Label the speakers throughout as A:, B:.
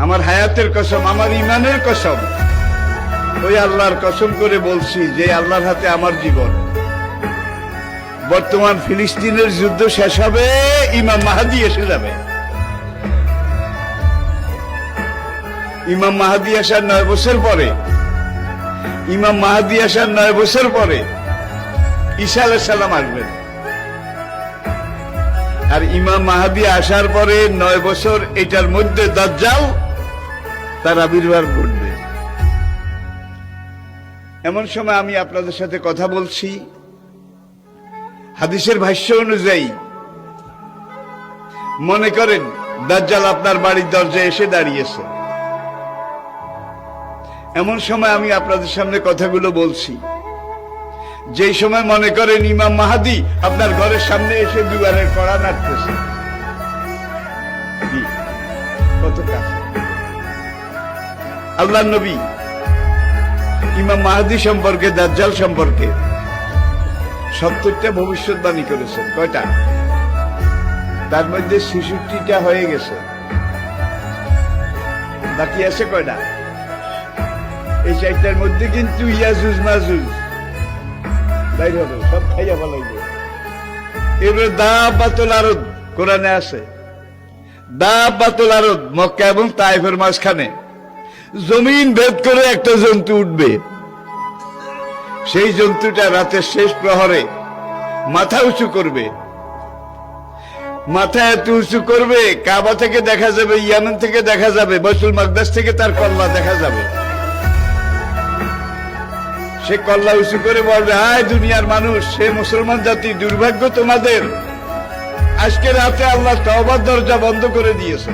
A: আমার হায়াতের কসম, আমার ইমানের কসম, ওই আল্লাহর কসম করে বলছি যে আল্লাহর হাতে আমার জীবন। বর্তমান ফিলিস্তিনের যুদ্ধ শেষ হবে, ইমাম মাহাদি এসে যাবে। ইমাম মাহাদি আসার 9 বছর পরে, ইমাম মাহাদি আসার 9 বছর পরে ঈসা আলাইহিস সালাম আসবেন। আর ইমাম মাহাদি আসার পরে 9 বছর, এটার মধ্যে দাজ্জাল তার আবির্ভাব ঘটবে। এমন সময় আমি আপনাদের সাথে কথা বলছি, হাদিসের ভাষ্য অনুযায়ী মনে করেন দাজ্জাল আপনার বাড়ির দরজায় এসে দাঁড়িয়েছে। এমন সময় আমি আপনাদের সামনে কথাগুলো বলছি, যেই সময় মনে করেন ইমাম মাহাদি আপনার ঘরের সামনে এসে দুয়ারের কড়া নাড়তেছে। কত কাছে! আল্লাহর নবী ইমাম মাহাদি সম্পর্কে, দাজ্জাল সম্পর্কে 70টা ভবিষ্যৎবাণী করেছেন। কয়টা? তার মধ্যে 66টা হয়ে গেছে, বাকি আছে কয়টা? এই 4টার মধ্যে কিন্তু ইয়াজুজ মাজুজ বাইর হবে, সব খাইয়া ফেলাইবে। এবারে দাব্বাতুল আরদ কোরআনে আছে, দাব্বাতুল আরদ মক্কা এবং তায়েফের মাঝখানে জমিন ভেদ করে একটা জন্তু উঠবে। সেই জন্তুটা রাতের শেষ প্রহরে মাথা উঁচু করবে। মাথা এত উঁচু করবে, কাবা থেকে দেখা যাবে, ইয়ামেন থেকে দেখা যাবে, বাইতুল মাকদাস থেকে তার কল্লা দেখা যাবে। সে কল্লা উঁচু করে বলবে, হায় দুনিয়ার মানুষ, সে মুসলমান জাতি, দুর্ভাগ্য তোমাদের, আজকে রাতে আল্লাহ তওবার দরজা বন্ধ করে দিয়েছে।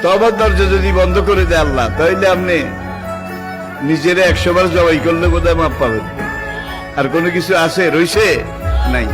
A: তওবার দরজা যদি বন্ধ করে দেয় আল্লাহ, তাহলে আপনি নিজেরা 100 বার জবাই করলে বোধহয় মাপ পাবেন। আর কোনো কিছু আছে রইছে? নাই।